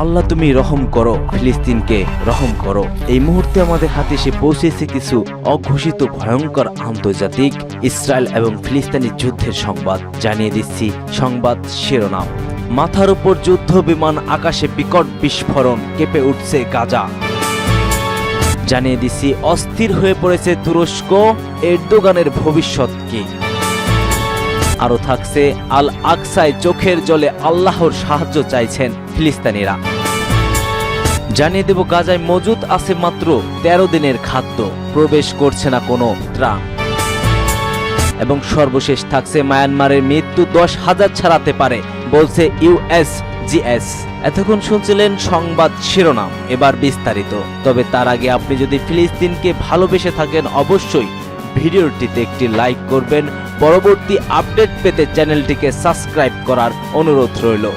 আল্লাহ তুমি রহম করো, ফিলিস্তিনকে রহম করো। এই মুহূর্তে আমাদের হাতে এসে পৌঁছেছে কিছু অঘোষিত ভয়ঙ্কর আন্তর্জাতিক ইসরায়েল এবং ফিলিস্তিনি যুদ্ধের সংবাদ। জানিয়ে দিচ্ছি সংবাদ শিরোনাম। মাথার উপর যুদ্ধ বিমান, আকাশে বিকট বিস্ফোরণ, কেঁপে উঠছে গাজা। জানিয়ে দিচ্ছি অস্থির হয়ে পড়েছে তুরস্ক, এরদোগানের ভবিষ্যৎ কি। আরো থাকছে আল আকসায় চোখের জলে আল্লাহর সাহায্য চাইছেন ফিলিস্তিনিরা। জানিয়ে দেব গাজায় মজুদ আছে মাত্র 13 দিনের খাদ্য, প্রবেশ করছে না কোনো ত্রাণ। এবং সর্বশেষ থাকছে মায়ানমারের মৃত্যু 10,000 ছাড়াতে পারে বলছে ইউএসজিএস। এতক্ষণ শুনছিলেন সংবাদ শিরোনাম, এবার বিস্তারিত। তবে তার আগে আপনি যদি ফিলিস্তিনকে ভালোবেসে থাকেন অবশ্যই ভিডিওটিতে একটি লাইক করবেন। পরবর্তী আপডেট পেতে চ্যানেলটিকে সাবস্ক্রাইব করার অনুরোধ রইল।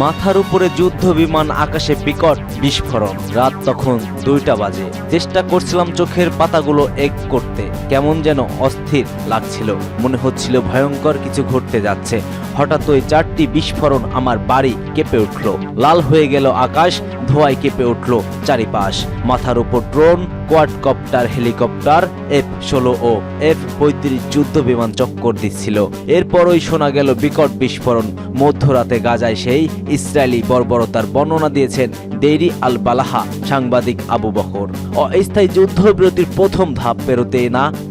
মাথার উপরে যুদ্ধ বিমান, আকাশে বিকট বিস্ফোরণ। রাত তখন 2টা বাজে। চেষ্টা করছিলাম চোখের পাতাগুলো এক করতে, কেমন যেন অস্থির লাগছিল, মনে হচ্ছিল ভয়ঙ্কর কিছু ঘটতে যাচ্ছে। হঠাৎ ওই 4টি বিস্ফোরণ, আমার বাড়ি কেঁপে উঠল, লাল হয়ে গেল আকাশ, ধোঁয়ায় কেঁপে উঠল চারিপাশ। মাথার উপর ড্রোন, কোয়াডকপ্টার, হেলিকপ্টার, F-16 ও F-35 যুদ্ধ বিমান চক্কর দিচ্ছিল। এরপরই শোনা গেল বিকট বিস্ফোরণ। মধ্যরাতে গাজায় সেই ইসরায়েলি বর্বরতার বর্ণনা দিয়েছেন দেইরি আল বালাহা সাংবাদিক আবু বকর। অস্থায়ী যুদ্ধবিরতির প্রথম ধাপ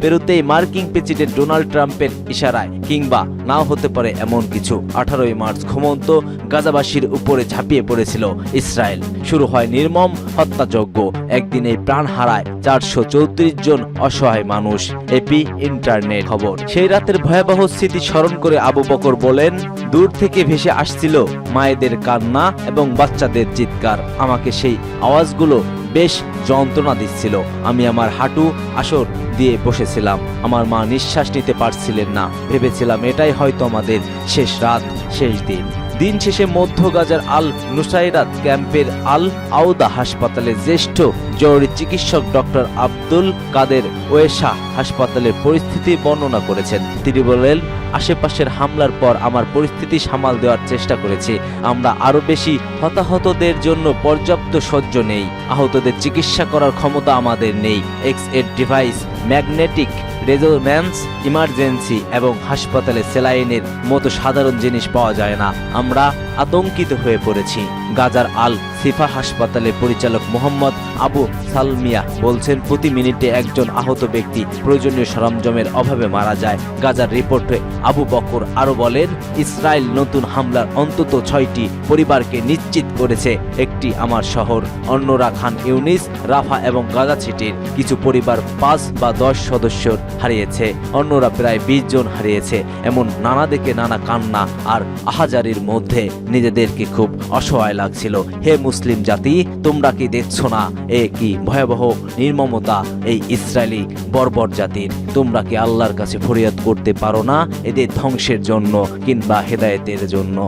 পেরোতেই মার্কিন প্রেসিডেন্ট ডোনাল্ড ট্রাম্পের ইশারায়, কিংবা নাও হতে পারে এমন কিছু, 18 মার্চ ঘুমন্ত গাজাবাসীর উপরে ঝাঁপিয়ে পড়েছিল ইসরায়েল। শুরু হয় নির্মম হত্যাযজ্ঞ। একদিনেই প্রাণ হারায় 434 জন অসহায় মানুষ। এপি ইন্টারনেট খবর। সেই রাতের ভয়াবহ স্মৃতি স্মরণ করে আবু বকর বলেন, দূর থেকে ভেসে আসছিল মায়েদের কান্না এবং বাচ্চাদের চিৎকার। আমাকে সেই আওয়াজগুলো বেশ যন্ত্রণা দিচ্ছিল। আমি আমার হাঁটু আসর দিয়ে বসেছিলাম। আমার মা নিঃশ্বাস নিতে পারছিলেন না। ভেবেছিলাম এটাই হয়তো আমাদের শেষ রাত, শেষ দিন। দিন শেষে মধ্য গাজার আল নুসাইরাত ক্যাম্পের আল আউদা হাসপাতালে জ্যেষ্ঠ জরুরি চিকিৎসক ডক্টর আব্দুল কাদের ওয়েশা হাসপাতালের পরিস্থিতি বর্ণনা করেছেন। তিনি বলেন, আশেপাশের হামলার পর আমার পরিস্থিতি সামাল দেওয়ার চেষ্টা করেছি। আমরা আরো বেশি হতাহতদের জন্য পর্যাপ্ত সহ্য নেই। আহতদের চিকিৎসা করার ক্ষমতা আমাদের নেই। X-ray device, magnetic resonance, emergency এবং হাসপাতালে স্যালাইনের মতো সাধারণ জিনিস পাওয়া যায় না। আমরা আতঙ্কিত হয়ে পড়েছি। গাজার আল সিফা হাসপাতালের পরিচালক মোহাম্মদ আবু সালমিয়া বলছেন, প্রতি মিনিটে একজন আহত ব্যক্তি প্রয়োজনীয় সরঞ্জামের অভাবে মারা যায়। গাজার রিপোর্টে আবু বকর আরো বলেন, ইসরায়েল নতুন হামলার অন্তত 6টি পরিবারকে নিশ্চিত করেছে। একটি আমার শহর, অন্যরা খান ইউনিস, রাফা এবং গাজা সিটির। কিছু পরিবার 5 বা 10 সদস্য হারিয়েছে, অন্যরা প্রায় 20 জন হারিয়েছে। এমন নানা দিকে নানা কান্না আর আহাজারির মধ্যে নিজেদেরকে খুব অসহায় লাগছিল। হে মুসলিম জাতি, তোমরা কি দেখছো না এ কি ভয়াবহ নির্মমতা এই ইসরায়েলি বর্বর জাতির? তোমরা কি আল্লাহর কাছে ফরিয়াদ করতে পারো না এদের ধ্বংসের জন্য কিংবা হেদায়েতের জন্য?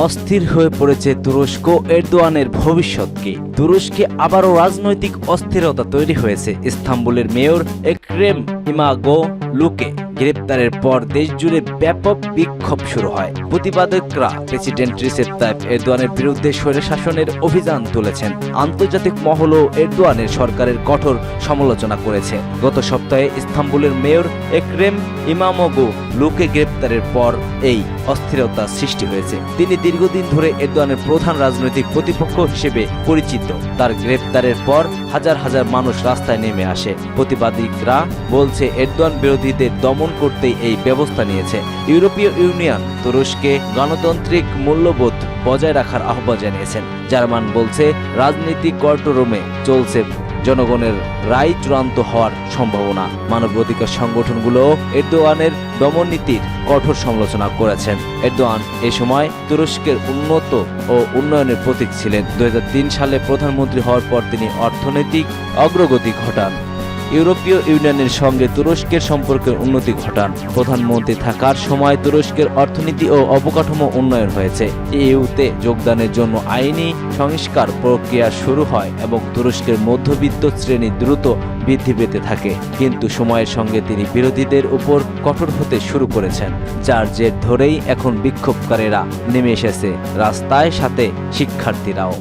অস্থির হয়ে পড়েছে তুরস্ক, এরদোয়ানের ভবিষ্যৎ কি? তুরস্কে আবারও রাজনৈতিক অস্থিরতা তৈরি হয়েছে। ইস্তাম্বুলের মেয়র এক্রেম ইমামোগ্লুকে গ্রেপ্তারের পর দেশজুড়ে ব্যাপক বিক্ষোভ শুরু হয়। প্রতিবাদকরা প্রেসিডেন্ট রিসেপ তাইপ এরদোয়ানের বিরুদ্ধে স্বৈরশাসনের অভিযান তুলেছেন। আন্তর্জাতিক মহলও এরদোয়ানের সরকারের কঠোর সমালোচনা করেছে। গত সপ্তাহে ইস্তাম্বুলের মেয়র এক্রেম ইমামোগ্লুকে গ্রেপ্তারের পর এই অস্থিরতা সৃষ্টি হয়েছে। তিনি দীর্ঘদিন ধরে এরদোয়ানের প্রধান রাজনৈতিক প্রতিপক্ষ হিসেবে পরিচিত। তার গ্রেপ্তারের পর হাজার হাজার মানুষ রাস্তায় নেমে আসে। প্রতিবাদীরা বলছে এরদোয়ান বিরোধীদের দমন করতেই এই ব্যবস্থা নিয়েছে। ইউরোপীয় ইউনিয়ন তুরস্কে গণতান্ত্রিক মূল্যবোধ বজায় রাখার আহ্বান জানিয়েছেন। জার্মান বলছে রাজনৈতিক কোর্টরুমে চলছে জনগণের রায় চূড়ান্ত হওয়ার সম্ভাবনা। মানবাধিকার সংগঠনগুলো এরদোয়ানের দমননীতির কঠোর সমালোচনা করেছেন। এরদোয়ান এ সময় তুরস্কের উন্নত ও উন্নয়নের প্রতীক ছিলেন। 2003 সালে প্রধানমন্ত্রী হওয়ার পর তিনি অর্থনৈতিক অগ্রগতি ঘটান। ইউরোপীয় ইউনিয়নের সঙ্গে তুরস্কের সম্পর্কের উন্নতি ঘটান। প্রধানমন্ত্রী থাকার সময় তুরস্কের অর্থনীতি ও অবকাঠামো উন্নয়ন হয়েছে। ইইউতে যোগদানের জন্য আইনি সংস্কার প্রক্রিয়া শুরু হয় এবং তুরস্কের মধ্যবিত্ত শ্রেণী দ্রুত বৃদ্ধি পেতে থাকে। কিন্তু সময়ের সঙ্গে তিনি বিরোধীদের উপর কঠোর হতে শুরু করেছেন, যার জের ধরেই এখন বিক্ষোভকারীরা নেমে এসেছে রাস্তায়, সাথে শিক্ষার্থীরাও।